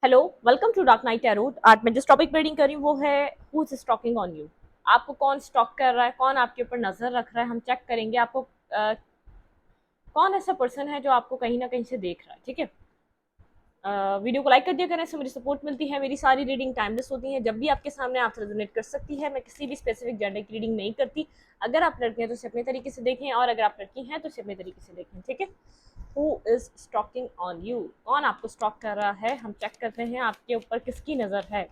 Hello, welcome to dark night tarot. आज मैं जिस टॉपिक पे रीडिंग कर रही हूँ वो है who is stalking on you. आपको कौन स्टॉक कर रहा है, कौन आपके ऊपर नजर रख रहा है, हम चेक करेंगे आपको। कौन ऐसा पर्सन है जो आपको कहीं ना कहीं से देख रहा है। ठीक है। वीडियो को लाइक कर दिया करें, इससे मुझे सपोर्ट मिलती है। मेरी सारी रीडिंग टाइमलेस होती है, जब भी आपके सामने आपसे रेजोनेट कर सकती है। मैं किसी भी स्पेसिफिक जेंडर की रीडिंग नहीं करती। अगर आप लड़के हैं तो इसे अपने तरीके से देखें, और अगर आप लड़की हैं तो इसे अपने तरीके से देखें। ठीक है। Who is stalking on you, कौन आपको स्टॉक कर रहा है। हम चेक करते हैं आपके ऊपर किसकी नज़र है।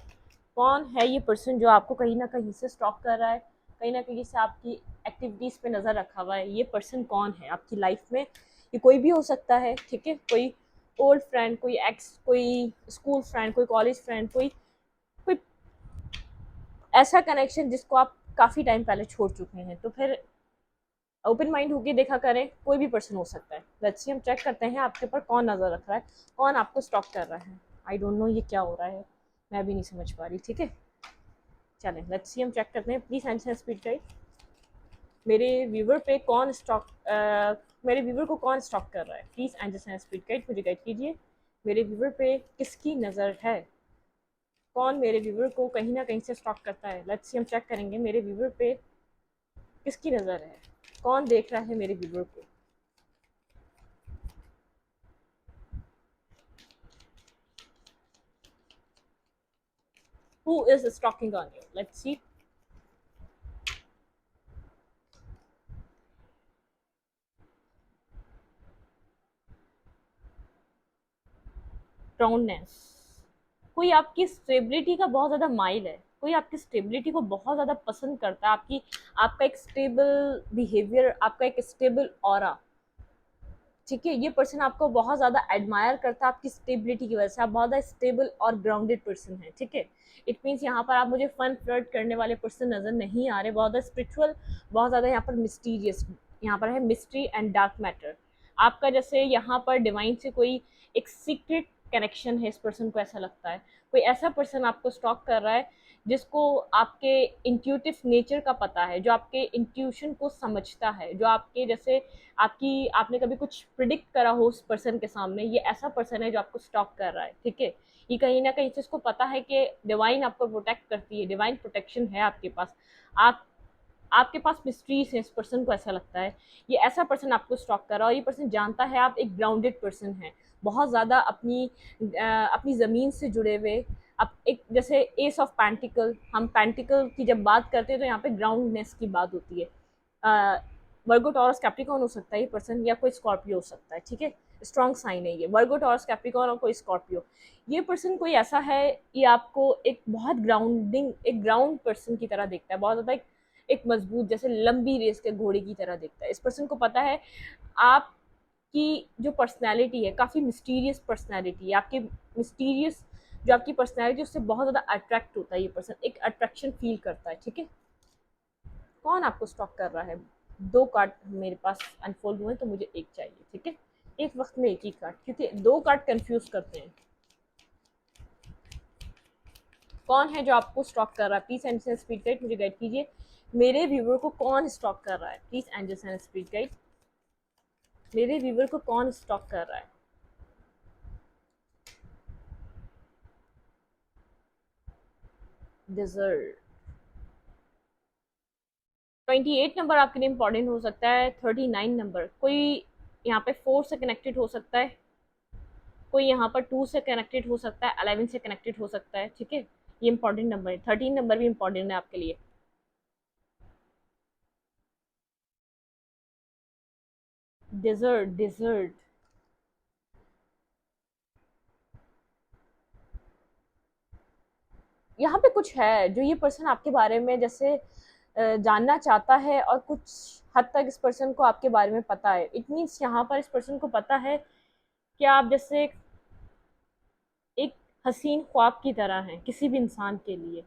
कौन है ये पर्सन जो आपको कहीं ना कहीं से स्टॉक कर रहा है, कहीं ना कहीं से आपकी एक्टिविटीज़ पे नज़र रखा हुआ है। ये पर्सन कौन है आपकी लाइफ में। ये कोई भी हो सकता है। ठीक है। कोई ओल्ड फ्रेंड, कोई एक्स, कोई स्कूल फ्रेंड, कोई कॉलेज फ्रेंड, कोई कोई ऐसा कनेक्शन जिसको आप काफ़ी टाइम पहले छोड़ चुके हैं। तो फिर ओपन माइंड होके देखा करें, कोई भी पर्सन हो सकता है। लेट्स सी, हम चेक करते हैं आपके ऊपर कौन नज़र रख रहा है, कौन आपको स्टॉक कर रहा है। आई डोंट नो ये क्या हो रहा है, मैं भी नहीं समझ पा रही। ठीक है, चलें लेट्स सी, हम चेक करते हैं। Please answer speed guide. मेरे व्यूवर पे कौन स्टॉक मेरे व्यूवर को कौन स्टॉक कर रहा है। प्लीज़ आंसर स्पीड गाइड, मुझे गाइड कीजिए। मेरे व्यूवर पे किसकी नज़र है, कौन मेरे व्यूवर को कहीं ना कहीं से स्टॉक करता है। लेट्स सी, हम चेक करेंगे मेरे व्यूवर पे किसकी नज़र है, कौन देख रहा है मेरे व्यूवर को। Who is stalking on you? Let's see. Roundness. कोई आपकी स्टेबिलिटी का बहुत ज़्यादा माइल है, कोई आपकी स्टेबिलिटी को बहुत ज़्यादा पसंद करता है। आपका एक स्टेबल बिहेवियर, आपका एक स्टेबल ऑरा। ठीक है। ये पर्सन आपको बहुत ज़्यादा एडमायर करता है आपकी स्टेबिलिटी की वजह से। आप बहुत ज़्यादा स्टेबल और ग्राउंडेड पर्सन है। ठीक है। इट मीन्स यहाँ पर आप मुझे फन फ्लर्ट करने वाले पर्सन नज़र नहीं आ रहे। बहुत ज़्यादा स्पिरिचुअल, बहुत ज़्यादा यहाँ पर मिस्टीरियस, यहाँ पर है मिस्ट्री एंड डार्क मैटर। आपका जैसे यहाँ पर डिवाइन से कोई एक सीक्रेट कनेक्शन है। इस पर्सन को ऐसा लगता है कोई ऐसा पर्सन आपको स्टॉक कर रहा है जिसको आपके इंट्यूटिव नेचर का पता है, जो आपके इंट्यूशन को समझता है, जो आपके जैसे आपने कभी कुछ प्रिडिक्ट करा हो उस पर्सन के सामने। ये ऐसा पर्सन है जो आपको स्टॉक कर रहा है। ठीक है। ये कहीं ना कहीं से इसको पता है कि डिवाइन आपको प्रोटेक्ट करती है, डिवाइन प्रोटेक्शन है आपके पास। आप आपके पास मिस्ट्रीज है। इस पर्सन को ऐसा लगता है ये ऐसा पर्सन आपको स्टॉक कर रहा है, और ये पर्सन जानता है आप एक ग्राउंडेड पर्सन है, बहुत ज़्यादा अपनी ज़मीन से जुड़े हुए। अब एक जैसे एस ऑफ पैंटिकल, हम पैंटिकल की जब बात करते हैं तो यहाँ पे ग्राउंडनेस की बात होती है। वर्गो टॉरस कैप्रिकॉन हो सकता है ये पर्सन, या कोई स्कॉर्पियो हो सकता है। ठीक है। स्ट्रॉन्ग साइन है ये वर्गो टॉरस कैप्रिकॉन और कोई स्कॉर्पियो। ये पर्सन कोई ऐसा है, ये आपको एक बहुत ग्राउंडिंग, एक ग्राउंड पर्सन की तरह देखता है, बहुत ज़्यादा एक मजबूत, जैसे लंबी रेस के घोड़े की तरह देखता है। इस पर्सन को पता है आपकी जो पर्सनैलिटी है काफ़ी मिस्टीरियस पर्सनैलिटी है। आपकी मिस्टीरियस जो आपकी पर्सनैलिटी, उससे बहुत ज़्यादा अट्रैक्ट होता है ये पर्सन, एक अट्रैक्शन फील करता है। ठीक है। कौन आपको स्टॉक कर रहा है। दो कार्ड मेरे पास अनफोल्ड हुए, तो मुझे एक चाहिए। ठीक है। एक वक्त में एक ही कार्ड, क्योंकि दो कार्ड कंफ्यूज करते हैं। कौन है जो आपको स्टॉक कर रहा है। प्लीज एंड स्पीड गाइड, मुझे गाइड कीजिए। मेरे व्यूवर को कौन स्टॉक कर रहा है। प्लीज एंड स्पीड गाइड, मेरे व्यूवर को कौन स्टॉक कर रहा है। डिजर्ट। 28 नंबर आपके लिए इंपॉर्टेंट हो सकता है। 39 नंबर, कोई यहाँ पे 4 से कनेक्टेड हो सकता है, कोई यहाँ पर 2 से कनेक्टेड हो सकता है, 11 से कनेक्टेड हो सकता है। ठीक है। ये इंपॉर्टेंट नंबर है। 13 नंबर भी इंपॉर्टेंट है आपके लिए। Desert, desert. यहाँ पे कुछ है जो ये पर्सन आपके बारे में जैसे जानना चाहता है, और कुछ हद तक इस पर्सन को आपके बारे में पता है। इट मीन्स यहाँ पर इस पर्सन को पता है कि आप जैसे एक हसीन ख्वाब की तरह हैं किसी भी इंसान के लिए।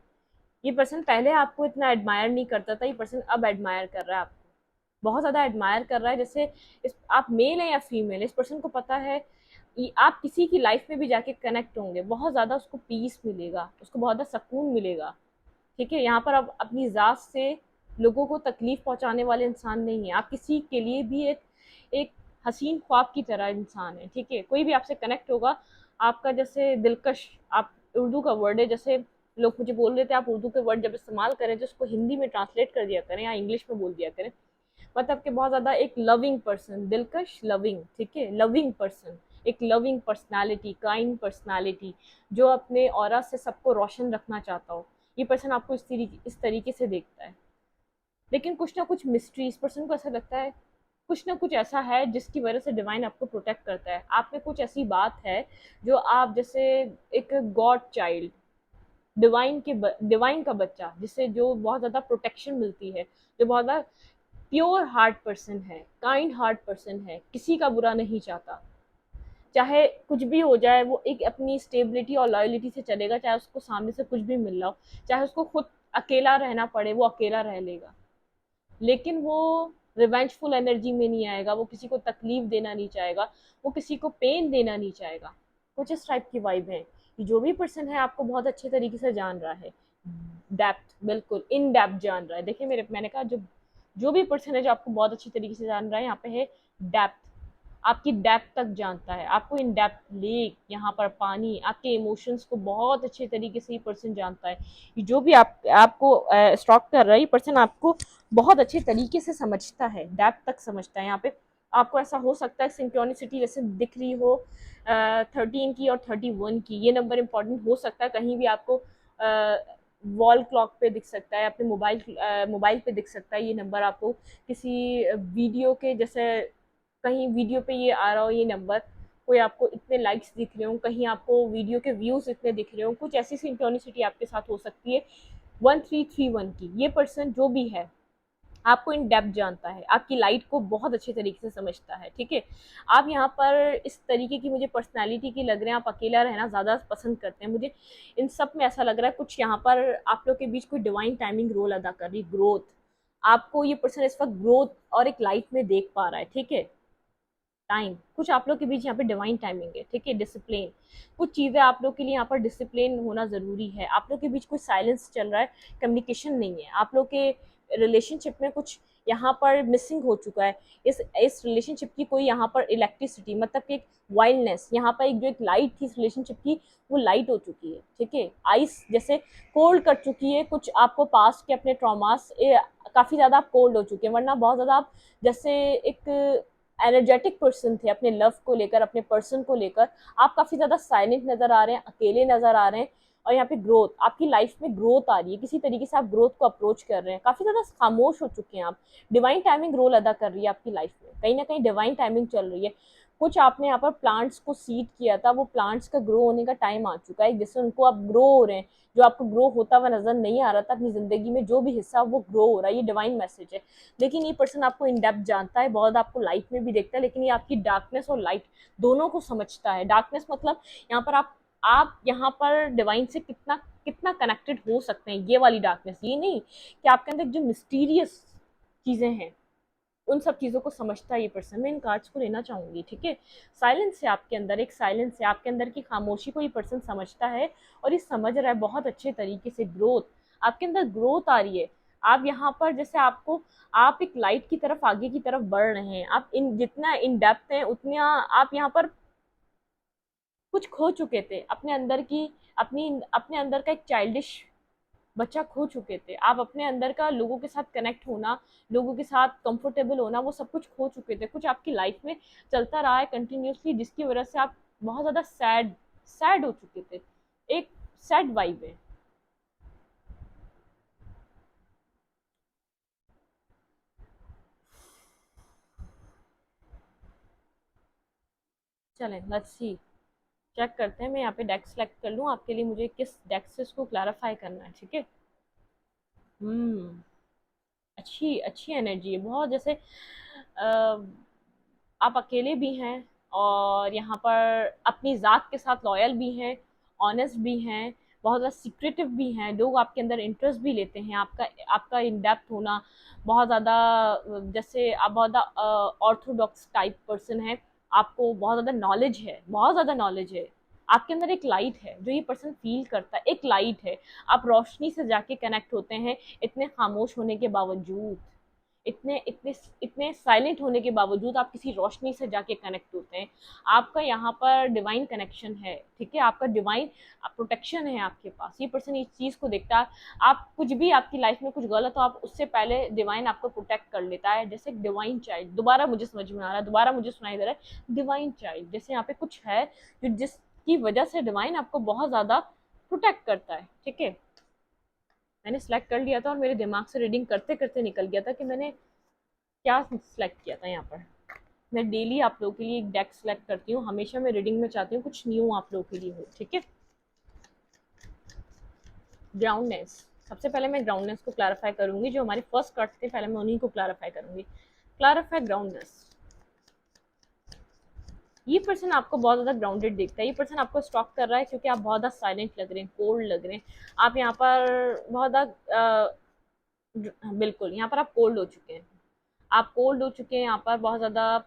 ये पर्सन पहले आपको इतना एडमायर नहीं करता था, ये पर्सन अब एडमायर कर रहा है आपको, बहुत ज़्यादा एडमायर कर रहा है। जैसे आप मेल हैं या फीमेल, इस पर्सन को पता है आप किसी की लाइफ में भी जाके कनेक्ट होंगे, बहुत ज़्यादा उसको पीस मिलेगा, उसको बहुत ज़्यादा सुकून मिलेगा। ठीक है। यहाँ पर आप अपनी ज़ात से लोगों को तकलीफ पहुँचाने वाले इंसान नहीं है। आप किसी के लिए भी एक एक हसीन ख्वाब की तरह इंसान है। ठीक है। कोई भी आपसे कनेक्ट होगा, आपका जैसे दिलकश, आप उर्दू का वर्ड है, जैसे लोग मुझे बोल रहे थे आप उर्दू के वर्ड जब इस्तेमाल करें तो उसको हिंदी में ट्रांसलेट कर दिया करें या इंग्लिश में बोल दिया करें। मतलब कि बहुत ज्यादा एक लविंग पर्सन, दिलकश लविंग, ठीक है, लविंग पर्सन, एक लविंग पर्सनालिटी, काइंड पर्सनालिटी, जो अपने ऑरा से सबको रोशन रखना चाहता हो। ये पर्सन आपको इस तरीके से देखता है। लेकिन कुछ ना कुछ मिस्ट्री, इस पर्सन को ऐसा लगता है कुछ ना कुछ ऐसा है जिसकी वजह से डिवाइन आपको प्रोटेक्ट करता है। आप में कुछ ऐसी बात है जो आप जैसे एक गॉड चाइल्ड, डिवाइन का बच्चा, जिससे जो बहुत ज्यादा प्रोटेक्शन मिलती है, जो बहुत ज्यादा प्योर हार्ट पर्सन है, काइंड हार्ट पर्सन है, किसी का बुरा नहीं चाहता। चाहे कुछ भी हो जाए वो एक अपनी स्टेबिलिटी और लॉयलिटी से चलेगा, चाहे उसको सामने से कुछ भी मिल रहा हो, चाहे उसको खुद अकेला रहना पड़े वो अकेला रह लेगा। लेकिन वो रिवेंजफुल एनर्जी में नहीं आएगा, वो किसी को तकलीफ देना नहीं चाहेगा, वो किसी को पेन देना नहीं चाहेगा। कुछ इस टाइप की वाइब है कि जो भी पर्सन है आपको बहुत अच्छे तरीके से जान रहा है, डेप्थ, बिल्कुल इन डेप्थ जान रहा है। देखिए मैंने कहा जो जो भी पर्सन है जो आपको बहुत अच्छी तरीके से जान रहा है, यहाँ पे है डेप्थ, आपकी डेप्थ तक जानता है, आपको इन डेप्थ लेक, यहाँ पर पानी, आपके इमोशंस को बहुत अच्छे तरीके से ये पर्सन जानता है। ये जो भी आपको स्टॉक कर रहा है, ये पर्सन आपको बहुत अच्छे तरीके से समझता है, डेप्थ तक समझता है। यहाँ पे आपको ऐसा हो सकता है सिंक्रोनिसिटी जैसे दिख रही हो 13 की और 31 की, ये नंबर इंपॉर्टेंट हो सकता है। कहीं भी आपको वॉल क्लॉक पे दिख सकता है, अपने मोबाइल पे दिख सकता है ये नंबर आपको, किसी वीडियो के जैसे कहीं वीडियो पे ये आ रहा हो ये नंबर, कोई आपको इतने लाइक्स दिख रहे हो, कहीं आपको वीडियो के व्यूज इतने दिख रहे हो, कुछ ऐसी सिंक्रोनिसिटी आपके साथ हो सकती है 1331 की। ये पर्सन जो भी है आपको इन डेप्थ जानता है, आपकी लाइट को बहुत अच्छे तरीके से समझता है, ठीक है। आप यहाँ पर इस तरीके की मुझे पर्सनालिटी की लग रहे हैं, आप अकेला रहना ज़्यादा पसंद करते हैं। मुझे इन सब में ऐसा लग रहा है कुछ यहाँ पर आप लोग के बीच कोई डिवाइन टाइमिंग रोल अदा कर रही, ग्रोथ, आपको ये पर्सन इस वक्त ग्रोथ और एक लाइफ में देख पा रहा है, ठीक है। टाइम, कुछ आप लोग के बीच यहाँ पे डिवाइन टाइमिंग है, ठीक है। डिसिप्लिन, कुछ चीज़ें आप लोग के लिए यहाँ पर डिसिप्लिन होना ज़रूरी है। आप लोग के बीच कोई साइलेंस चल रहा है, कम्युनिकेशन नहीं है, आप लोग के रिलेशनशिप में कुछ यहाँ पर मिसिंग हो चुका है। इस रिलेशनशिप की कोई यहाँ पर इलेक्ट्रिसिटी, मतलब कि एक वाइल्डनेस, यहाँ पर एक जो एक लाइट थी इस रिलेशनशिप की, वो लाइट हो चुकी है, ठीक है। आइस जैसे कोल्ड कर चुकी है, कुछ आपको पास्ट के अपने ट्रॉमास काफ़ी ज़्यादा आप कोल्ड हो चुके हैं, वरना बहुत ज़्यादा आप जैसे एक एनर्जेटिक पर्सन थे अपने लव को लेकर, अपने पर्सन को लेकर। आप काफी ज्यादा साइलेंट नजर आ रहे हैं, अकेले नजर आ रहे हैं। और यहाँ पे ग्रोथ, आपकी लाइफ में ग्रोथ आ रही है, किसी तरीके से आप ग्रोथ को अप्रोच कर रहे हैं, काफी ज्यादा खामोश हो चुके हैं आप। डिवाइन टाइमिंग रोल अदा कर रही है आपकी लाइफ में, कहीं ना कहीं डिवाइन टाइमिंग चल रही है। कुछ आपने यहाँ पर प्लांट्स को सीड किया था, वो प्लांट्स का ग्रो होने का टाइम आ चुका है, जिससे उनको आप ग्रो हो रहे हैं। जो आपको ग्रो होता हुआ नजर नहीं आ रहा था अपनी जिंदगी में, जो भी हिस्सा वो ग्रो हो रहा है, ये डिवाइन मैसेज है। लेकिन ये पर्सन आपको इन डेप्थ जानता है, बहुत आपको लाइट में भी देखता है, लेकिन ये आपकी डार्कनेस और लाइट दोनों को समझता है। डार्कनेस मतलब यहाँ पर आप यहाँ पर डिवाइन से कितना कितना कनेक्टेड हो सकते हैं, ये वाली डार्कनेस, ये नहीं कि आपके अंदर जो मिस्टीरियस चीजें हैं उन सब चीज़ों को समझता है ये पर्सन। मैं इन कार्ड्स को लेना चाहूंगी, ठीक है। साइलेंस है आपके अंदर, एक साइलेंस है आपके अंदर की खामोशी को ये पर्सन समझता है, और ये समझ रहा है बहुत अच्छे तरीके से। ग्रोथ, आपके अंदर ग्रोथ आ रही है। आप यहाँ पर जैसे आपको, आप एक लाइट की तरफ, आगे की तरफ बढ़ रहे हैं। आप इन जितना इन डेप्थ हैं उतना आप यहाँ पर कुछ खो चुके थे अपने अंदर की, अपने अंदर का एक चाइल्डिश बच्चा खो चुके थे। आप अपने अंदर का लोगों के साथ कनेक्ट होना, लोगों के साथ कंफर्टेबल होना, वो सब कुछ खो चुके थे। कुछ आपकी लाइफ में चलता रहा है कंटिन्यूसली, जिसकी वजह से आप बहुत ज़्यादा सैड सैड हो चुके थे। एक सैड वाइब है। चलें, लेट्स सी, चेक करते हैं। मैं यहाँ पे डेक सेलेक्ट कर लूँ आपके लिए, मुझे किस डेक से इसको क्लैरिफाई करना है, ठीक है। हम्म, अच्छी अच्छी एनर्जी है बहुत, जैसे आप अकेले भी हैं, और यहाँ पर अपनी ज़ात के साथ लॉयल भी हैं, ऑनेस्ट भी हैं, बहुत ज़्यादा सीक्रेटिव भी हैं। लोग आपके अंदर इंटरेस्ट भी लेते हैं, आपका आपका इन डेप्थ होना बहुत ज़्यादा, जैसे आप बहुत ज़्यादा ऑर्थोडॉक्स टाइप पर्सन है, आपको बहुत ज़्यादा नॉलेज है, बहुत ज़्यादा नॉलेज है। आपके अंदर एक लाइट है जो ये पर्सन फील करता है, एक लाइट है। आप रोशनी से जाके कनेक्ट होते हैं इतने खामोश होने के बावजूद। इतने इतने इतने साइलेंट होने के बावजूद आप किसी रोशनी से जाके कनेक्ट होते हैं। आपका यहाँ पर डिवाइन कनेक्शन है, ठीक है, आपका डिवाइन प्रोटेक्शन है आपके पास। ये पर्सन इस चीज़ को देखता है, आप कुछ भी आपकी लाइफ में कुछ गलत हो, आप उससे पहले डिवाइन आपको प्रोटेक्ट कर लेता है। जैसे डिवाइन चाइल्ड, दोबारा मुझे समझ में आ रहा है, दोबारा मुझे सुनाई दे रहा है, डिवाइन चाइल्ड, जैसे यहाँ पे कुछ है जो जिसकी वजह से डिवाइन आपको बहुत ज़्यादा प्रोटेक्ट करता है, ठीक है। मैंने सेलेक्ट कर लिया था और मेरे दिमाग से रीडिंग करते करते निकल गया था कि मैंने क्या सिलेक्ट किया था यहाँ पर। मैं डेली आप लोगों के लिए एक डेक सेलेक्ट करती हूँ, हमेशा मैं रीडिंग में चाहती हूँ कुछ न्यू आप लोगों के लिए हो, ठीक है। ग्राउंडनेस, सबसे पहले मैं ग्राउंडनेस को क्लैरिफाई करूंगी। जो हमारे फर्स्ट कार्ड थे पहले मैं उन्हीं को क्लैरिफाई करूंगी। क्लैरिफाई ग्राउंडनेस। ये पर्सन आपको बहुत ज़्यादा ग्राउंडेड दिखता है। ये पर्सन आपको स्टॉक कर रहा है क्योंकि आप बहुत ज़्यादा साइलेंट लग रहे हैं, कोल्ड लग रहे हैं। आप यहाँ पर बहुत ज़्यादा बिल्कुल यहाँ पर आप कोल्ड हो चुके हैं। आप कोल्ड हो चुके हैं, यहाँ पर बहुत ज़्यादा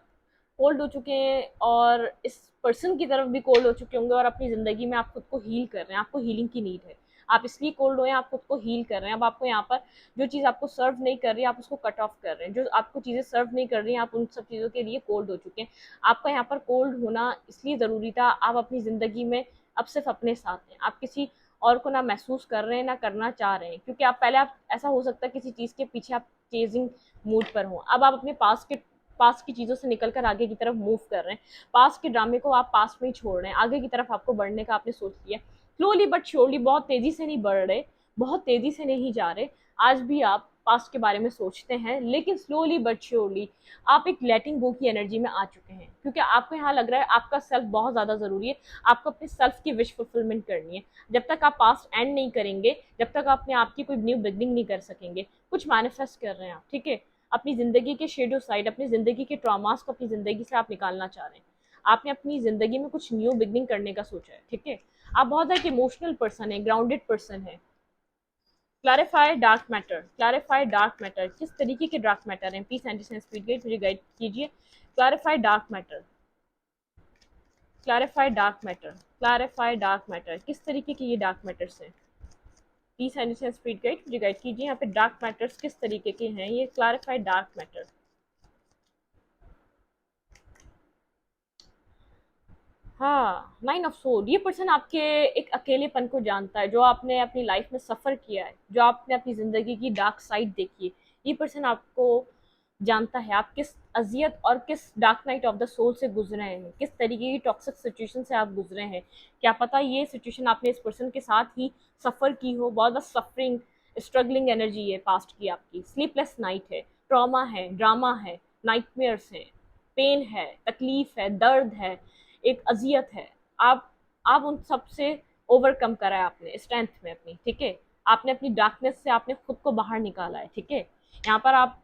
कोल्ड हो चुके हैं, और इस पर्सन की तरफ भी कोल्ड हो चुके होंगे, और अपनी ज़िंदगी में आप खुद को हील कर रहे हैं। आपको हीलिंग की नीड है, आप इसलिए कोल्ड हुए हैं, आप खुद को हील कर रहे हैं। अब आपको यहाँ पर जो चीज़ आपको सर्व नहीं कर रही, आप उसको कट ऑफ कर रहे हैं। जो आपको चीज़ें सर्व नहीं कर रही हैं, आप उन सब चीज़ों के लिए कोल्ड हो चुके हैं। आपका यहाँ पर कोल्ड होना इसलिए ज़रूरी था, आप अपनी ज़िंदगी में अब सिर्फ अपने साथ हैं। आप किसी और को ना महसूस कर रहे हैं ना करना चाह रहे हैं, क्योंकि आप पहले आप ऐसा हो सकता है किसी चीज़ के पीछे आप चेजिंग मूड पर हो। अब आप अपने पास की चीज़ों से निकलकर आगे की तरफ मूव कर रहे हैं। पास के ड्रामे को आप पास में ही छोड़ रहे हैं, आगे की तरफ आपको बढ़ने का आपने सोच लिया। स्लोली बट श्योरली, बहुत तेज़ी से नहीं बढ़ रहे, बहुत तेज़ी से नहीं जा रहे। आज भी आप पास्ट के बारे में सोचते हैं, लेकिन स्लोली बट श्योरली आप एक लेटिंग गो की एनर्जी में आ चुके हैं, क्योंकि आपको यहाँ लग रहा है आपका सेल्फ बहुत ज़्यादा ज़रूरी है। आपको अपने सेल्फ की विश फुलफिलमेंट करनी है। जब तक आप पास्ट एंड नहीं करेंगे, जब तक आप अपने आप की कोई न्यू बिगनिंग नहीं कर सकेंगे। कुछ मैनिफेस्ट कर रहे हैं आप, ठीक है। अपनी ज़िंदगी के शेडो साइड, अपनी ज़िंदगी के ट्रॉमास को अपनी ज़िंदगी से आप निकालना चाह रहे हैं। आपने अपनी ज़िंदगी में कुछ न्यू बिगनिंग करने का सोचा है, ठीक है। आप बहुत एक इमोशनल पर्सन है, ग्राउंडेड पर्सन है। Clarify dark matter, clarify dark matter, किस तरीके के डार्क मैटर हैं? प्लीज एंटी स्पीड गाइड मुझे गाइड कीजिए। Clarify dark matter, clarify dark matter, clarify dark matter, किस तरीके के ये डार्क मैटर्स हैं? प्लीज एंटी स्पीड गाइड मुझे गाइड कीजिए। यहाँ पे डार्क मैटर्स किस तरीके के हैं? ये क्लैरिफाई डार्क मैटर। हाँ, नाइन ऑफ सोड, ये पर्सन आपके एक अकेलेपन को जानता है, जो आपने अपनी लाइफ में सफ़र किया है, जो आपने अपनी ज़िंदगी की डार्क साइड देखी है। ये पर्सन आपको जानता है, आप किस अजियत और किस dark night of the soul से गुजरे हैं, किस तरीके की टॉक्सिक सिचुएशन से आप गुजरे हैं। क्या पता ये सिचुएशन आपने इस पर्सन के साथ ही सफ़र की हो। बहुत ज़्यादा सफरिंग, स्ट्रगलिंग एनर्जी है पास्ट की आपकी। स्लीपलेस नाइट है, ट्रॉमा है, ड्रामा है, नाइटमेयर्स हैं, पेन है, तकलीफ है, दर्द है, एक अजियत है। आप उन सब से ओवरकम करा है आपने स्ट्रेंथ में अपनी, ठीक है। आपने अपनी डार्कनेस से आपने खुद को बाहर निकाला है, ठीक है। यहाँ पर आप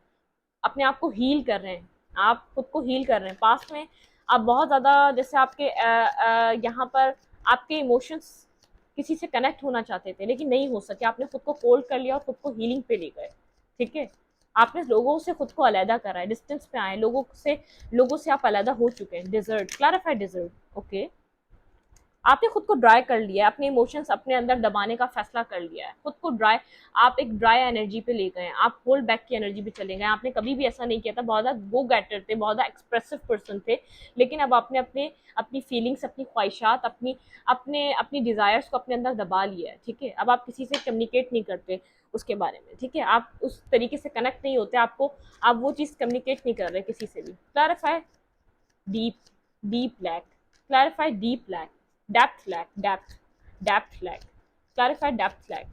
अपने आप को हील कर रहे हैं, आप खुद को हील कर रहे हैं। पास्ट में आप बहुत ज़्यादा जैसे आपके यहाँ पर आपके इमोशंस किसी से कनेक्ट होना चाहते थे, लेकिन नहीं हो सके। आपने खुद को कोल्ड कर लिया और खुद को हीलिंग पे ले गए, ठीक है। आपने लोगों से खुद को अलहदा करा है, डिस्टेंस पे आए, लोगों से आप अलहदा हो चुके हैं। Desert, clarify desert, okay. आपने खुद को ड्राई कर लिया है, अपने इमोशंस अपने अंदर दबाने का फैसला कर लिया है, खुद को ड्राई, आप एक ड्राई एनर्जी पे ले गए हैं, आप होल्ड बैक की एनर्जी पे चले गए। आपने कभी भी ऐसा नहीं किया था, बहुत ज़्यादा गो गेटर थे, बहुत ज़्यादा एक्सप्रेसिव पर्सन थे, लेकिन अब आपने अपने अपनी फीलिंग्स, अपनी ख्वाहिशात, अपनी डिज़ायर्स को अपने अंदर दबा लिया है, ठीक है। अब आप किसी से कम्युनिकेट नहीं करते उसके बारे में, ठीक है। आप उस तरीके से कनेक्ट नहीं होते, आप वो चीज़ कम्युनिकेट नहीं कर रहे किसी से भी। Clarify deep, deep lack, clarify deep lack, depth lack, depth lack, clarify depth lack.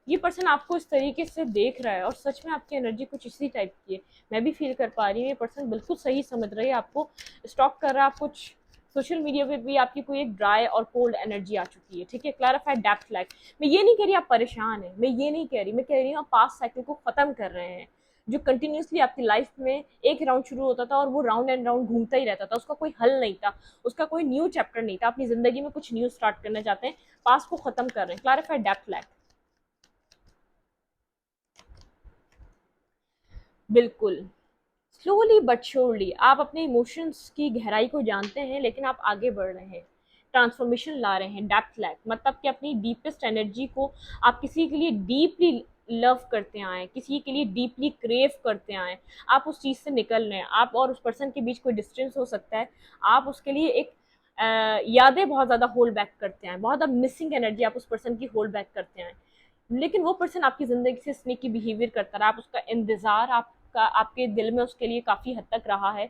ये पर्सन आपको इस तरीके से देख रहा है और सच में आपकी एनर्जी कुछ इसी टाइप की है। मैं भी फील कर पा रही हूँ, ये पर्सन बिल्कुल सही समझ रही है, आपको स्टॉक कर रहा है। आप कुछ सोशल मीडिया पे भी आपकी कोई एक ड्राई और कोल्ड एनर्जी आ चुकी है, ठीक है। क्लैरिफाई डेप्थ लाइक, मैं ये नहीं कह रही आप परेशान हैं, मैं ये नहीं कह रही, मैं कह रही हूँ आप पास्ट साइकिल को ख़त्म कर रहे हैं। जो कंटिन्यूसली आपकी लाइफ में एक राउंड शुरू होता था और वो राउंड एंड राउंड घूमता ही रहता था, उसका कोई हल नहीं था, उसका कोई न्यू चैप्टर नहीं था। अपनी ज़िंदगी में कुछ न्यू स्टार्ट करना चाहते हैं, पास्ट को ख़त्म कर रहे हैं। क्लैरिफाई डेप्थ लाइक, बिल्कुल। स्लोली बट श्योरली आप अपने इमोशंस की गहराई को जानते हैं, लेकिन आप आगे बढ़ रहे हैं, ट्रांसफॉर्मेशन ला रहे हैं। डेप्थ लैक मतलब कि अपनी डीपेस्ट एनर्जी को आप किसी के लिए डीपली लव करते आए, किसी के लिए डीपली क्रेव करते आए, आप उस चीज़ से निकल रहे हैं, आप और उस पर्सन के बीच कोई डिस्टेंस हो सकता है, आप उसके लिए एक यादें बहुत ज़्यादा होल्ड बैक करते हैं, बहुत ज़्यादा मिसिंग एनर्जी आप उस पर्सन की होल्ड बैक करते हैं, लेकिन वो पर्सन आपकी ज़िंदगी से स्नेकी बिहेवियर करता रहा, आप उसका इंतज़ार आपका आपके दिल में उसके लिए काफ़ी हद तक रहा है,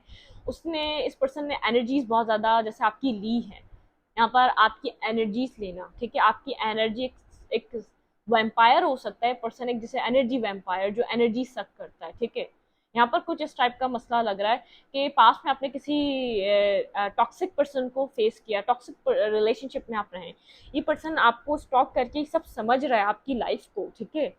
उसने इस पर्सन ने एनर्जीज बहुत ज़्यादा जैसे आपकी ली है, यहाँ पर आपकी एनर्जीज लेना, ठीक है, आपकी एनर्जी एक वैम्पायर हो सकता है पर्सन, एक जैसे एनर्जी वैम्पायर जो एनर्जी सक करता है, ठीक है। यहाँ पर कुछ इस टाइप का मसला लग रहा है कि पास्ट में आपने किसी टॉक्सिक पर्सन को फेस किया, टॉक्सिक रिलेशनशिप में आप रहे, ये पर्सन आपको स्टॉक करके सब समझ रहा है आपकी लाइफ को, ठीक है,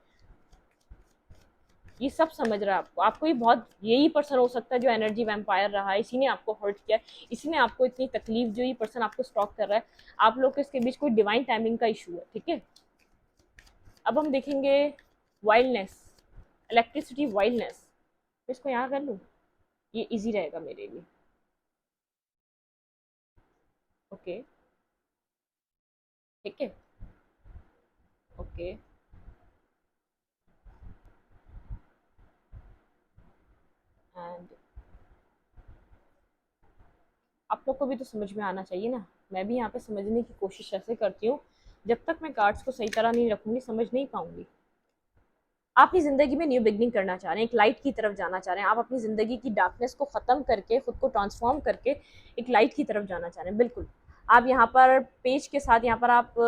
ये सब समझ रहा है आपको, आपको ये बहुत, यही पर्सन हो सकता है जो एनर्जी वैम्पायर रहा है, इसी ने आपको हर्ट किया, इसी ने आपको इतनी तकलीफ, जो ये पर्सन आपको स्टॉक कर रहा है, आप लोग के इसके बीच कोई डिवाइन टाइमिंग का इशू है, ठीक है। अब हम देखेंगे वाइल्डनेस, इलेक्ट्रिसिटी, वाइल्डनेस, इसको यहाँ कर लूँ, ये इजी रहेगा मेरे लिए। ओके, ठीक है, ओके, एंड आप लोग को भी तो समझ में आना चाहिए ना, मैं भी यहाँ पे समझने की कोशिश ऐसे करती हूँ, जब तक मैं कार्ड्स को सही तरह नहीं रखूंगी समझ नहीं पाऊंगी। आप अपनी ज़िंदगी में न्यू बिगनिंग करना चाह रहे हैं, एक लाइट की तरफ जाना चाह रहे हैं, आप अपनी ज़िंदगी की डार्कनेस को ख़त्म करके खुद को ट्रांसफॉर्म करके एक लाइट की तरफ जाना चाह रहे हैं, बिल्कुल। आप यहाँ पर पेज के साथ यहाँ पर आप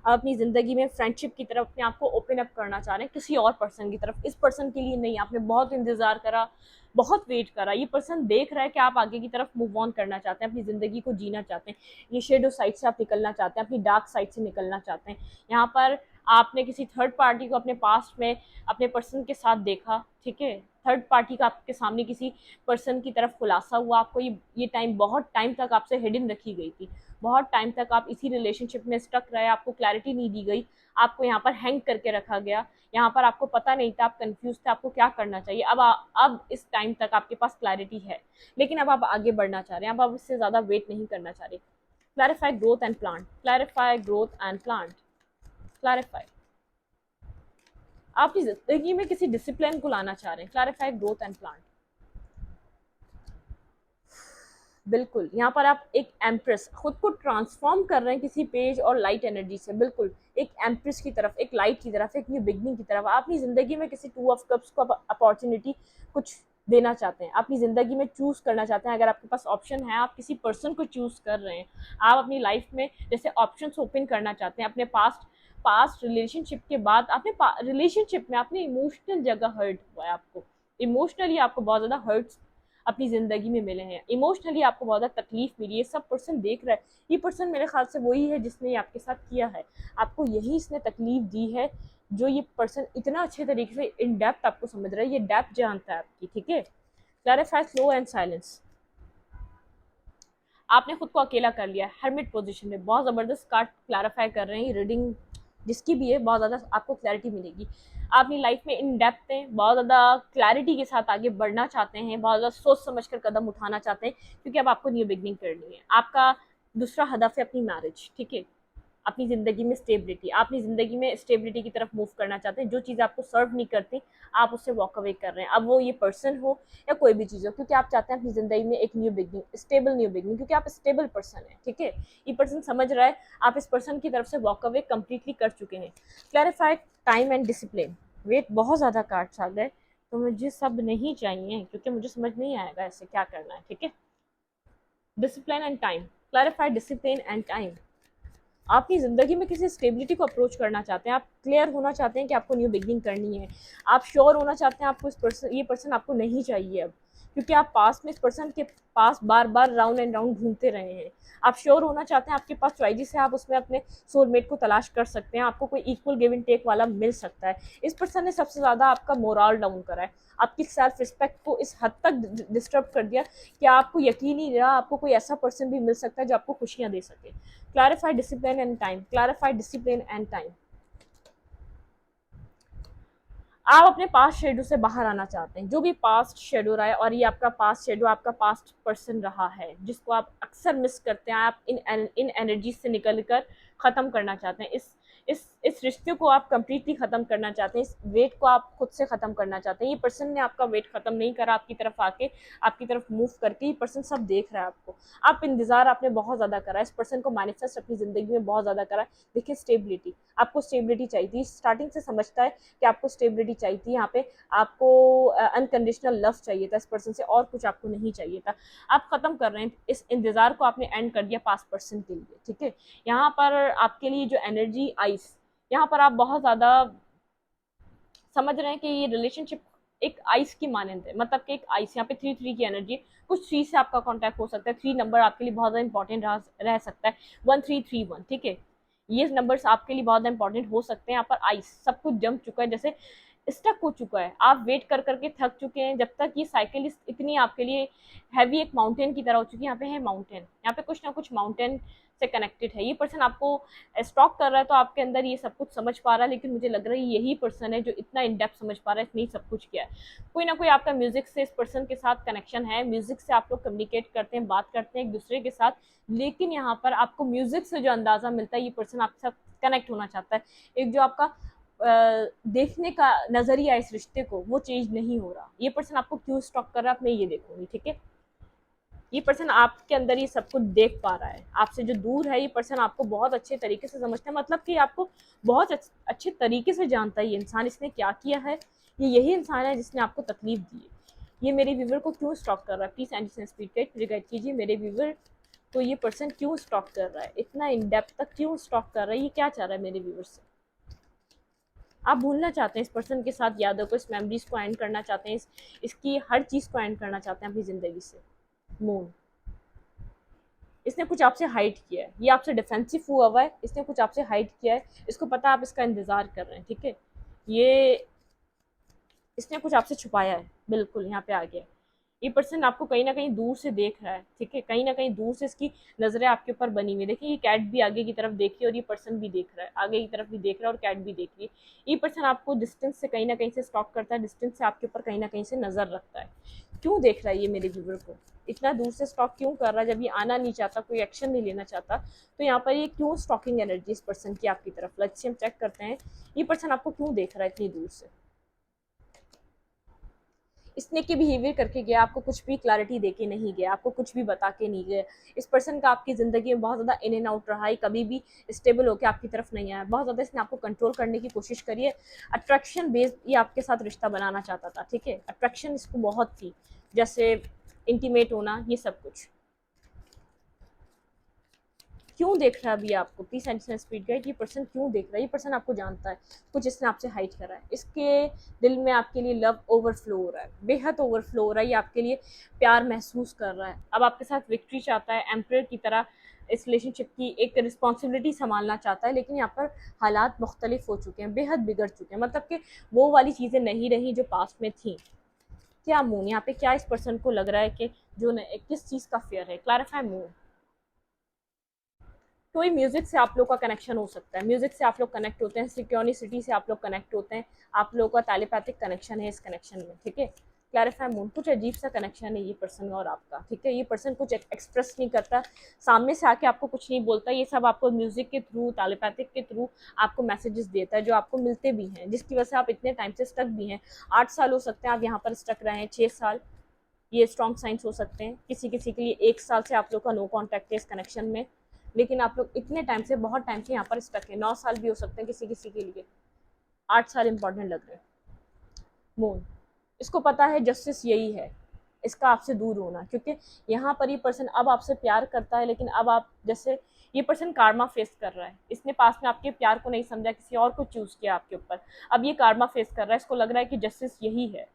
अपनी ज़िंदगी में फ्रेंडशिप की तरफ अपने आप को ओपन अप करना चाह रहे हैं किसी और पर्सन की तरफ, इस पर्सन के लिए नहीं, आपने बहुत इंतज़ार करा, बहुत वेट करा, ये पर्सन देख रहा है कि आप आगे की तरफ मूव ऑन करना चाहते हैं, अपनी ज़िंदगी को जीना चाहते हैं, ये शेडो साइड से आप निकलना चाहते हैं, अपनी डार्क साइड से निकलना चाहते हैं। यहाँ पर आपने किसी थर्ड पार्टी को अपने पास्ट में अपने पर्सन के साथ देखा, ठीक है, थर्ड पार्टी का आपके सामने किसी पर्सन की तरफ खुलासा हुआ, आपको ये टाइम, बहुत टाइम तक आपसे हिडन रखी गई थी, बहुत टाइम तक आप इसी रिलेशनशिप में स्टक रहे, आपको क्लैरिटी नहीं दी गई, आपको यहाँ पर हैंग करके रखा गया, यहाँ पर आपको पता नहीं था, आप कंफ्यूज थे आपको क्या करना चाहिए। अब इस टाइम तक आपके पास क्लैरिटी है, लेकिन अब आप आगे बढ़ना चाह रहे हैं, अब आप इससे ज़्यादा वेट नहीं करना चाह रहे। Clarify growth and plant, clarify growth and plant, clarify, आप अपनी जिंदगी में किसी डिसिप्लिन को लाना चाह रहे हैं, क्लैरिफाई ग्रोथ एंड प्लांट, बिल्कुल। यहाँ पर आप एक एम्प्रेस, खुद को ट्रांसफॉर्म कर रहे हैं किसी पेज और लाइट एनर्जी से, बिल्कुल एक एम्प्रेस की तरफ, एक लाइट की तरफ, एक न्यू बिगनिंग की तरफ। आप अपनी ज़िंदगी में किसी टू ऑफ कप्स को अपॉर्चुनिटी कुछ देना चाहते हैं, अपनी ज़िंदगी में चूज़ करना चाहते हैं, अगर आपके पास ऑप्शन है, आप किसी पर्सन को चूज़ कर रहे हैं, आप अपनी लाइफ में जैसे ऑप्शंस ओपन करना चाहते हैं, अपने पास्ट रिलेशनशिप के बाद आपने रिलेशनशिप में आपने इमोशनल जगह हर्ट हुआ है, आपको इमोशनली आपको बहुत ज़्यादा हर्ट्स अपनी ज़िंदगी में मिले हैं, इमोशनली आपको बहुत ज़्यादा तकलीफ मिली है, सब पर्सन देख रहा है, ये पर्सन मेरे ख्याल से वही है जिसने ये आपके साथ किया है, आपको यही इसने तकलीफ दी है, जो ये पर्सन इतना अच्छे तरीके से इन डेप्थ आपको समझ रहा है, ये डेप्थ जानता है आपकी, ठीक है। क्लैरिफाई स्लो एंड साइलेंस, आपने खुद को अकेला कर लिया है, हर्मिट पोजीशन में, बहुत ज़बरदस्त कार्ड क्लैरिफाई कर रहे हैं, रीडिंग जिसकी भी है बहुत ज़्यादा आपको क्लैरिटी मिलेगी, आप अपनी लाइफ में इन डेप्थ हैं, बहुत ज़्यादा क्लैरिटी के साथ आगे बढ़ना चाहते हैं, बहुत ज़्यादा सोच समझ कर कदम उठाना चाहते हैं, क्योंकि अब आपको न्यू बिगनिंग करनी है, आपका दूसरा हदफ है अपनी मैरिज, ठीक है, अपनी ज़िंदगी में स्टेबिलिटी, आप अपनी ज़िंदगी में स्टेबिलिटी की तरफ मूव करना चाहते हैं, जो चीज़ आपको सर्व नहीं करती आप उससे वॉक अवे कर रहे हैं, अब वो ये पर्सन हो या कोई भी चीज़ हो, क्योंकि आप चाहते हैं अपनी ज़िंदगी में एक new beginning, stable new beginning, क्योंकि आप स्टेबल पर्सन है, ठीक है, ये पर्सन समझ रहा है आप इस पर्सन की तरफ से वॉक अवे कम्प्लीटली कर चुके हैं। Clarify time and discipline, wait बहुत ज़्यादा कार्ड्स आ गए, तो मुझे सब नहीं चाहिए क्योंकि मुझे समझ नहीं आएगा ऐसे क्या करना है, ठीक है। Discipline and time, clarify discipline and time, आप अपनी ज़िंदगी में किसी स्टेबिलिटी को अप्रोच करना चाहते हैं, आप क्लियर होना चाहते हैं कि आपको न्यू बिगनिंग करनी है, आप श्योर होना चाहते हैं आपको ये पर्सन आपको नहीं चाहिए अब, क्योंकि आप पास में इस पर्सन के पास बार बार राउंड एंड राउंड घूमते रहे हैं, आप श्योर होना चाहते हैं आपके पास चॉइसेस है, आप उसमें अपने सोलमेट को तलाश कर सकते हैं, आपको कोई इक्वल गिव एंड टेक वाला मिल सकता है। इस पर्सन ने सबसे ज़्यादा आपका मोरल डाउन करा है, आपकी सेल्फ रिस्पेक्ट को इस हद तक डिस्टर्ब कर दिया कि आपको यकीन ही नहीं रहा आपको कोई ऐसा पर्सन भी मिल सकता है जो आपको खुशियाँ दे सके। Clarify discipline and time, clarify discipline and time, आप अपने पास्ट शेड्यूल से बाहर आना चाहते हैं, जो भी पास्ट शेड्यूल रहा है, और ये आपका पास्ट शेड्यूल आपका पास्ट पर्सन रहा है जिसको आप अक्सर मिस करते हैं, आप इन एनर्जी से निकल कर ख़त्म करना चाहते हैं, इस रिश्ते को आप कंप्लीटली ख़त्म करना चाहते हैं, इस वेट को आप खुद से ख़त्म करना चाहते हैं। ये पर्सन ने आपका वेट ख़त्म नहीं करा, आपकी तरफ आके आपकी तरफ मूव करके, ये पर्सन सब देख रहा है आपको। आप इंतज़ार आपने बहुत ज़्यादा करा है, इस पर्सन को मैनिफेस्ट अपनी ज़िंदगी में बहुत ज़्यादा करा है। देखिए स्टेबिलिटी, आपको स्टेबिलिटी चाहिए थी, स्टार्टिंग से समझता है कि आपको स्टेबिलिटी चाहिए थी, यहाँ पे आपको अनकंडीशनल लव चाहिए था इस पर्सन से, और कुछ आपको नहीं चाहिए था। आप ख़त्म कर रहे हैं, इस इंतज़ार को आपने एंड कर दिया पास्ट पर्सन के लिए, ठीक है। यहाँ पर आपके लिए जो एनर्जी आइस, यहाँ पर आप बहुत ज़्यादा समझ रहे हैं कि ये रिलेशनशिप एक आइस की मानंद है, मतलब कि एक आइस, यहाँ पे 3 3 की एनर्जी, कुछ 3 से आपका कॉन्टैक्ट हो सकता है, 3 नंबर आपके लिए बहुत ज़्यादा इंपॉर्टेंट रह सकता है, 1331, ठीक है। ये नंबर्स आपके लिए बहुत इंपॉर्टेंट हो सकते हैं। यहाँ पर आइस सब कुछ जम चुका है, जैसे स्टक हो चुका है, आप वेट कर करके थक चुके हैं, जब तक ये साइकिल इतनी आपके लिए हैवी एक माउंटेन की तरह हो चुकी है। यहाँ पे है माउंटेन, यहाँ पे कुछ ना कुछ माउंटेन से कनेक्टेड है। ये पर्सन आपको स्टॉक कर रहा है, तो आपके अंदर ये सब कुछ समझ पा रहा है, लेकिन मुझे लग रहा है यही पर्सन है जो इतना इन डेप्थ समझ पा रहा है, इसने सब कुछ किया है। कोई ना कोई आपका म्यूजिक से इस पर्सन के साथ कनेक्शन है, म्यूजिक से आप लोग कम्युनिकेट करते हैं, बात करते हैं एक दूसरे के साथ, लेकिन यहाँ पर आपको म्यूजिक से जो अंदाजा मिलता है, ये पर्सन आपके साथ कनेक्ट होना चाहता है। एक जो आपका देखने का नजरिया इस रिश्ते को, वो चेंज नहीं हो रहा। ये पर्सन आपको क्यों स्टॉक कर रहा है, मैं ये देखूंगी, ठीक है। ये पर्सन आपके अंदर ये सब कुछ देख पा रहा है, आपसे जो दूर है, ये पर्सन आपको बहुत अच्छे तरीके से समझता है, मतलब कि आपको बहुत अच्छे तरीके से जानता है ये इंसान, इसने क्या किया है, ये यही इंसान है जिसने आपको तकलीफ दी है। ये मेरे व्यूवर को क्यों स्टॉक कर रहा है, प्लीज एंड स्पीड गाइड कीजिए, मेरे व्यूवर तो ये पर्सन क्यों स्टॉक कर रहा है, इतना इन डेप्थ तक क्यों स्टॉक कर रहा है, ये क्या चाह रहा है मेरे व्यूवर से। आप भूलना चाहते हैं इस पर्सन के साथ यादों को, इस मेमोरीज को एंड करना चाहते हैं, इसकी हर चीज़ को एंड करना चाहते हैं अपनी ज़िंदगी से। मून, इसने कुछ आपसे हाइड किया है, ये आपसे डिफेंसिव हुआ है, इसने कुछ आपसे हाइड किया है, इसको पता है आप इसका इंतज़ार कर रहे हैं, ठीक है। ये इसने कुछ आपसे छुपाया है, बिल्कुल यहाँ पे आ गया। ये पर्सन आपको कहीं ना कहीं दूर से देख रहा है, ठीक है, कहीं ना कहीं दूर से इसकी नज़रें आपके ऊपर बनी हुई। देखिए ये कैट भी आगे की तरफ देख रही है, और ये पर्सन भी देख रहा है, आगे की तरफ भी देख रहा है और कैट भी देख रही है। ये पर्सन आपको डिस्टेंस से कहीं ना कहीं से स्टॉक करता है, डिस्टेंस से आपके ऊपर कहीं ना कहीं से नज़र रखता है। क्यों देख रहा है ये मेरे व्यूवर को, इतना दूर से स्टॉक क्यों कर रहा है, जब ये आना नहीं चाहता, कोई एक्शन नहीं लेना चाहता, तो यहाँ पर ये क्यों स्टॉकिंग एनर्जी इस पर्सन की आपकी तरफ। लेट्स हम चेक करते हैं, ये पर्सन आपको क्यों देख रहा है इतनी दूर से। इसने के बिहेवियर करके गया, आपको कुछ भी क्लैरिटी देके नहीं गया, आपको कुछ भी बता के नहीं गया। इस पर्सन का आपकी ज़िंदगी में बहुत ज़्यादा इन एंड आउट रहा है, कभी भी स्टेबल होकर आपकी तरफ नहीं आया, बहुत ज़्यादा इसने आपको कंट्रोल करने की कोशिश करी है। अट्रैक्शन बेस्ड ये आपके साथ रिश्ता बनाना चाहता था, ठीक है, अट्रैक्शन इसको बहुत थी, जैसे इंटीमेट होना, ये सब कुछ। क्यों देख रहा है अभी आपको, प्लीज एंड स्पीड गाइड, ये पर्सन क्यों देख रहा है, ये पर्सन आपको जानता है, कुछ इसने आपसे हाइड करा है, इसके दिल में आपके लिए लव ओवरफ्लो हो रहा है, बेहद ओवरफ्लो हो रहा है, ये आपके लिए प्यार महसूस कर रहा है, अब आपके साथ विक्ट्री चाहता है, एम्परर की तरह इस रिलेशनशिप की एक रिस्पॉन्सिबिलिटी संभालना चाहता है, लेकिन यहाँ पर हालात मुख्तलिफ हो चुके हैं, बेहद बिगड़ चुके हैं, मतलब कि वो वाली चीज़ें नहीं रही जो पास्ट में थी। क्या मून, यहाँ पे क्या इस पर्सन को लग रहा है कि जो किस चीज़ का फेयर है, क्लैरिफाई मून। कोई म्यूजिक से आप लोग का कनेक्शन हो सकता है, म्यूजिक से आप लोग कनेक्ट होते हैं, सिक्योरिटी से आप लोग कनेक्ट होते हैं, आप लोगों का टेलीपैथिक कनेक्शन है इस कनेक्शन में, ठीक है। क्लैरिफाई मून, कुछ अजीब सा कनेक्शन है ये पर्सन और आपका, ठीक है। ये पर्सन कुछ एक्सप्रेस नहीं करता, सामने से आके आपको कुछ नहीं बोलता, ये सब आपको म्यूजिक के थ्रू, टेलीपैथिक के थ्रू आपको मैसेजेस देता है, जो आपको मिलते भी हैं, जिसकी वजह से आप इतने टाइम से स्टक भी हैं। 8 साल हो सकते हैं आप यहाँ पर स्टक रहे हैं, 6 साल, ये स्ट्रॉन्ग साइंस हो सकते हैं, किसी किसी के लिए 1 साल से आप लोग का नो कॉन्टैक्ट है इस कनेक्शन में, लेकिन आप लोग इतने टाइम से, बहुत टाइम से यहाँ पर स्टक है। 9 साल भी हो सकते हैं किसी किसी के लिए, 8 साल इंपॉर्टेंट लग रहे हैं। मून, इसको पता है जस्टिस यही है, इसका आपसे दूर होना, क्योंकि यहाँ पर ये पर्सन अब आपसे प्यार करता है, लेकिन अब आप जैसे, ये पर्सन कार्मा फेस कर रहा है, इसने पास में आपके प्यार को नहीं समझा, किसी और को चूज किया आपके ऊपर, अब ये कार्मा फेस कर रहा है, इसको लग रहा है कि जस्टिस यही है।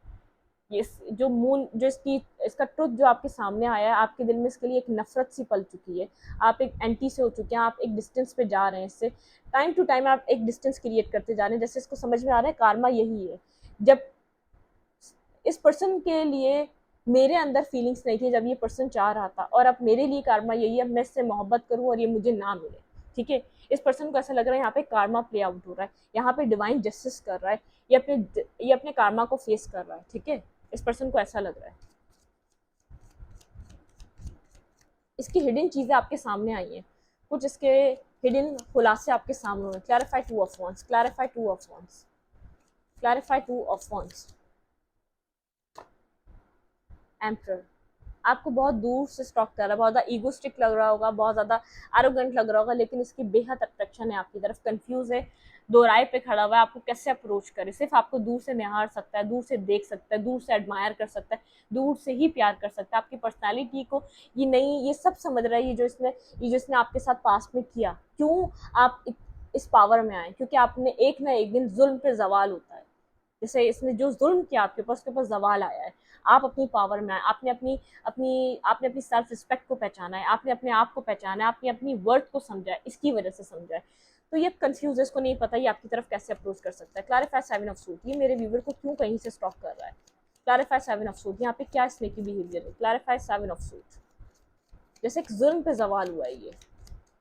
ये जो मून, जो इसका ट्रुथ जो आपके सामने आया है, आपके दिल में इसके लिए एक नफरत सी पल चुकी है, आप एक एंटी से हो चुके हैं, आप एक डिस्टेंस पे जा रहे हैं इससे, टाइम टू टाइम आप एक डिस्टेंस क्रिएट करते जा रहे हैं, जैसे इसको समझ में आ रहा है कार्मा यही है। जब इस पर्सन के लिए मेरे अंदर फीलिंग्स नहीं थी, जब ये पर्सन चाह रहा था, और अब मेरे लिए कार्मा यही है, अब मैं इससे मोहब्बत करूं और ये मुझे ना मिले, ठीक है। इस पर्सन को ऐसा लग रहा है यहाँ पे कार्मा प्ले आउट हो रहा है, यहाँ पे डिवाइन जस्टिस कर रहा है, ये अपने कार्मा को फेस कर रहा है, ठीक है। इस पर्सन को ऐसा लग रहा है, इसकी हिडन चीजें आपके सामने आई हैं, कुछ इसके हिडन खुलासे आपके सामने हुए। Clarify two of wands, clarify two of wands, clarify two of wands. Emperor आपको बहुत दूर से स्टॉक कर रहा है, बहुत ज़्यादा ईगोस्टिक लग रहा होगा, बहुत ज़्यादा एरोगेंट लग रहा होगा, लेकिन इसकी बेहद अट्रैक्शन है आपकी तरफ, कंफ्यूज है, दो राय पे खड़ा हुआ है, आपको कैसे अप्रोच करे। सिर्फ आपको दूर से निहार सकता है, दूर से देख सकता है, दूर से एडमायर कर सकता है, दूर से ही प्यार कर सकता है। आपकी पर्सनैलिटी को ये नहीं, ये सब समझ रहा है, ये जो इसने आपके साथ पास्ट में किया, क्यों आप इस पावर में आए, क्योंकि आपने एक ना एक दिन जुल्म पे जवाल होता है। जैसे इसने जो जुल्म किया आपके पास, उसके पास जवाल आया है, आप अपनी पावर में आए, आपने अपनी सेल्फ रिस्पेक्ट को पहचाना है, आपने अपने आप को पहचाना है, आपने अपनी वर्थ को समझा है, इसकी वजह से समझा है। तो ये कंफ्यूज है, इसको नहीं पता ये आपकी तरफ कैसे अप्रोच कर सकता है। क्लैरिफाई सेवन ऑफ सूट, ये मेरे व्यूवर को क्यों कहीं से स्टॉक कर रहा है। क्लैरिफाई सेवन ऑफ सूट, यहाँ पे क्या स्नेकी बिहेवियर है। क्लैरिफाई सेवन ऑफ सूट, जैसे एक जुल्म पे जवाल हुआ है ये,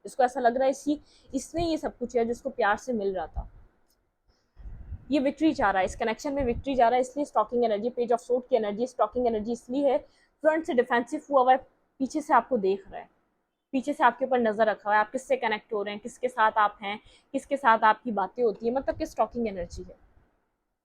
इसको ऐसा लग रहा है इसने ये सब कुछ है जिसको प्यार से मिल रहा था। ये विक्ट्री चाह रहा है, इस कनेक्शन में विक्ट्री चाह रहा है, इसलिए stalking energy, page of sword की एनर्जी, स्टॉकिंग एनर्जी इसलिए है, फ्रंट से डिफेंसिव हुआ है, पीछे से आपको देख रहा है, पीछे से आपके ऊपर नजर रखा हुआ है, आप किससे कनेक्ट हो रहे हैं, किसके साथ आप हैं, किसके साथ आपकी बातें होती है, मतलब कि स्टॉकिंग एनर्जी है।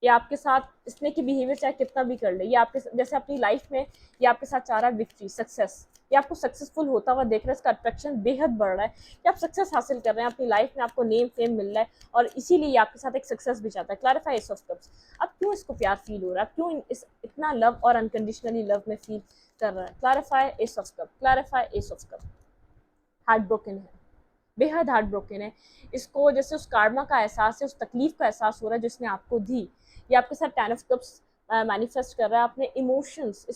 ये आपके साथ इसने की बिहेवियर चाहे कितना भी कर ले, ये आपके जैसे अपनी लाइफ में ये आपके साथ चाह रहा है विक्ट्री, सक्सेस, ये आपको सक्सेसफुल होता हुआ देख रहा है, इसका अट्रैक्शन बेहद बढ़ रहा है कि आप सक्सेस हासिल कर रहे हैं अपनी लाइफ में, आपको नेम फेम मिल रहा है, और इसीलिए आपके साथ एक सक्सेस भी चाहता है। क्लैरिफाई एस ऑफ कप्स, अब क्यों इसको प्यार फील हो रहा है, क्यों इतना लव और अनकंडीशनली लव में फील कर रहा है। Clarify S of cup, clarify S of cup, heart broken है, बेहद हार्ट ब्रोकन है, इसको जैसे उस कार्मा का एहसास है, उस तकलीफ का एहसास हो रहा है जिसने आपको दी। ये आपके साथ टेन ऑफ कप्स मैनिफेस्ट कर रहा है, अपने इमोशंस,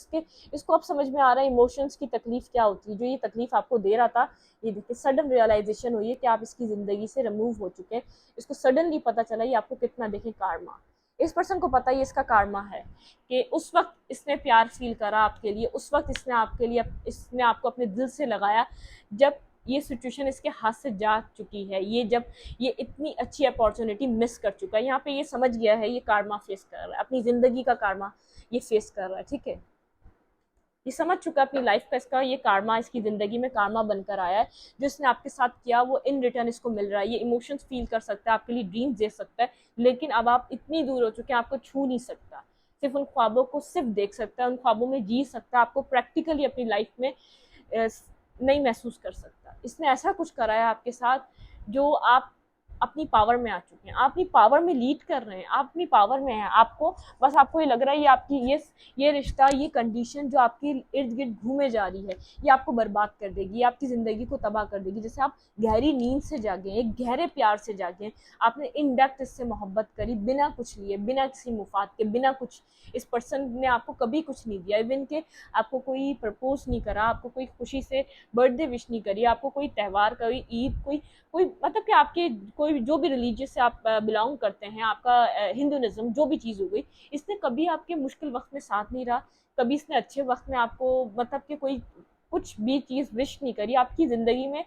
इसको अब समझ में आ रहा है इमोशंस की तकलीफ क्या होती है, जो ये तकलीफ आपको दे रहा था। ये देखिए सडन रियलाइजेशन हुई है कि आप इसकी ज़िंदगी से रिमूव हो चुके हैं, इसको सडनली पता चला ये आपको कितना देखे कार्मा। इस पर्सन को पता ही इसका कार्मा है कि उस वक्त इसने प्यार फील करा आपके लिए, उस वक्त इसने आपको अपने दिल से लगाया जब ये सिचुएशन इसके हाथ से जा चुकी है, जब ये इतनी अच्छी अपॉर्चुनिटी मिस कर चुका है। यहाँ पे ये समझ गया है ये कार्मा फेस कर रहा है, अपनी ज़िंदगी का कार्मा ये फेस कर रहा है, ठीक है। ये समझ चुका है अपनी लाइफ का, इसका ये कार्मा इसकी ज़िंदगी में कार्मा बनकर आया है, जो इसने आपके साथ किया वो इन रिटर्न इसको मिल रहा है। ये इमोशंस फील कर सकता है, आपके लिए ड्रीम्स दे सकता है, लेकिन अब आप इतनी दूर हो चुके हैं, आपको छू नहीं सकता, सिर्फ उन ख्वाबों को सिर्फ देख सकता है, उन ख्वाबों में जी सकता है, आपको प्रैक्टिकली अपनी लाइफ में नहीं महसूस कर सकता। इसने ऐसा कुछ करा है आपके साथ जो आप अपनी पावर में आ चुके हैं, आप अपनी पावर में लीड कर रहे हैं, आप अपनी पावर में हैं, आपको ये लग रहा है ये आपकी ये रिश्ता, ये कंडीशन जो आपके इर्द गिर्द घूमे जा रही है, ये आपको बर्बाद कर देगी, ये आपकी ज़िंदगी को तबाह कर देगी। जैसे आप गहरी नींद से जागे, एक गहरे प्यार से जागे, आपने इन डेप्थ इससे मोहब्बत करी, बिना कुछ लिए, बिना किसी मुफाद के, बिना कुछ, इस पर्सन ने आपको कभी कुछ नहीं दिया, इवन के आपको कोई प्रपोज नहीं करा, आपको कोई खुशी से बर्थडे विश नहीं करी, आपको कोई त्यौहार, कोई ईद, कोई कोई मतलब कि आपके कोई जो भी रिलीजियस से आप बिलोंग करते हैं, आपका हिंदुइज्म जो भी चीज़ हो गई, इसने कभी आपके मुश्किल वक्त में साथ नहीं रहा, कभी इसने अच्छे वक्त में आपको मतलब कि कोई कुछ भी चीज़ विश नहीं करी आपकी ज़िंदगी में।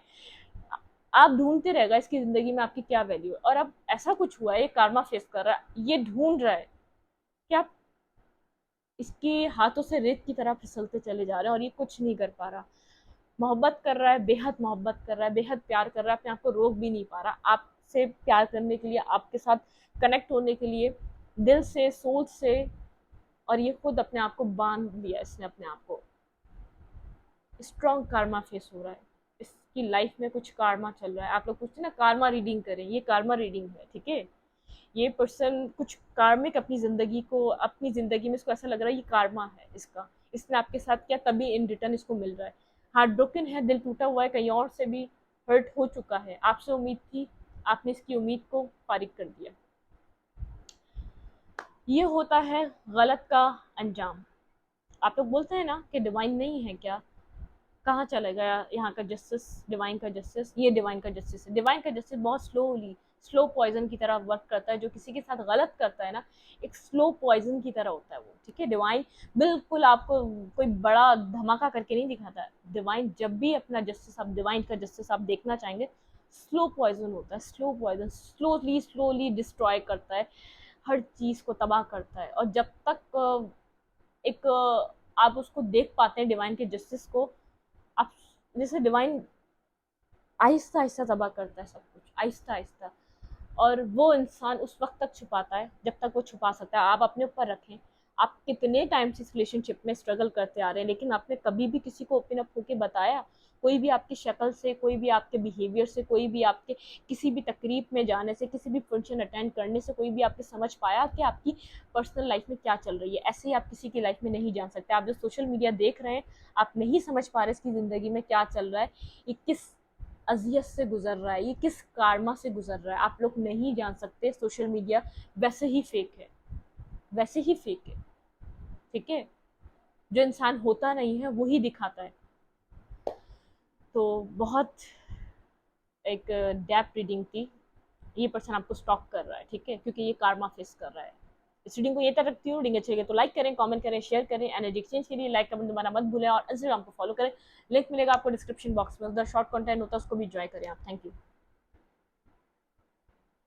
आप ढूंढते रहेगा इसकी ज़िंदगी में आपकी क्या वैल्यू है, और अब ऐसा कुछ हुआ है, ये कार्मा फेस कर रहा है, ये ढूंढ रहा है कि आप इसके हाथों से रेत की तरह फिसलते चले जा रहे हैं, और ये कुछ नहीं कर पा रहा, मोहब्बत कर रहा है, बेहद मोहब्बत कर रहा है, बेहद प्यार कर रहा है, अपने आप को रोक भी नहीं पा रहा, आपसे प्यार करने के लिए, आपके साथ कनेक्ट होने के लिए, दिल से, सोच से, और ये खुद अपने आप को बांध लिया इसने अपने आप को। स्ट्रॉन्ग कार्मा फेस हो रहा है, इसकी लाइफ में कुछ कार्मा चल रहा है। आप लोग पूछते हैं ना कार्मा रीडिंग करें, ये कार्मा रीडिंग है, ठीक है। ये पर्सन कुछ कार्मिक अपनी ज़िंदगी में इसको ऐसा लग रहा है ये कार्मा है इसका, इसने आपके साथ किया तभी इन रिटर्न इसको मिल रहा है। हार्ट ब्रोकन है, दिल टूटा हुआ है, कहीं और से भी हर्ट हो चुका है, आपसे उम्मीद थी, आपने इसकी उम्मीद को फारिग कर दिया। ये होता है गलत का अंजाम। आप लोग बोलते हैं ना कि डिवाइन नहीं है क्या, कहाँ चला गया यहाँ का जस्टिस, डिवाइन का जस्टिस, ये डिवाइन का जस्टिस है। डिवाइन का जस्टिस बहुत स्लो पॉइजन की तरह वर्क करता है, जो किसी के साथ गलत करता है ना, एक स्लो पॉइजन की तरह होता है वो, ठीक है। डिवाइन बिल्कुल आपको कोई बड़ा धमाका करके नहीं दिखाता है। डिवाइन जब भी अपना जस्टिस, आप डिवाइन का जस्टिस आप देखना चाहेंगे स्लो पॉइजन होता है, slow poison slowly slowly destroy करता है, हर चीज को तबाह करता है। और जब तक एक आप उसको देख पाते हैं डिवाइन के जस्टिस को, आप जैसे डिवाइन आहिस्ता आहिस्ता तबाह करता है सब कुछ, आहिस्ता आहिस्ता। और वो इंसान उस वक्त तक छुपाता है जब तक वो छुपा सकता है। आप अपने ऊपर रखें, आप कितने टाइम से इस रिलेशनशिप में स्ट्रगल करते आ रहे हैं, लेकिन आपने कभी भी किसी को ओपन अप होके बताया? कोई भी आपकी शक्ल से, कोई भी आपके बिहेवियर से, कोई भी आपके किसी भी तकरीब में जाने से, किसी भी फंक्शन अटेंड करने से कोई भी आपके समझ पाया कि आपकी पर्सनल लाइफ में क्या चल रही है? ऐसे ही आप किसी की लाइफ में नहीं जान सकते। आप जो सोशल मीडिया देख रहे हैं, आप नहीं समझ पा रहे इसकी ज़िंदगी में क्या चल रहा है, ये किस अजियत से गुजर रहा है, ये किस कारमा से गुजर रहा है, आप लोग नहीं जान सकते। सोशल मीडिया वैसे ही फेक है, वैसे ही फेक है, ठीक है? जो इंसान होता नहीं है वही दिखाता है। तो बहुत एक डेप्थ रीडिंग थी। ये पर्सन आपको स्टॉक कर रहा है, ठीक है, क्योंकि ये कार्मा फेस कर रहा है। इस रीडिंग को ये तक रखती हूँ। रीडिंग अच्छी लगे तो लाइक करें, कमेंट करें, शेयर करें। एनर्जी एक्सचेंज के लिए लाइक कमेंट दोबारा मत भूलें, और इंस्टाग्राम को फॉलो करें, लिंक मिलेगा आपको डिस्क्रिप्शन बॉक्स में, उधर शॉर्ट कंटेंट होता है, उसको भी एंजॉय करें आप। Thank you.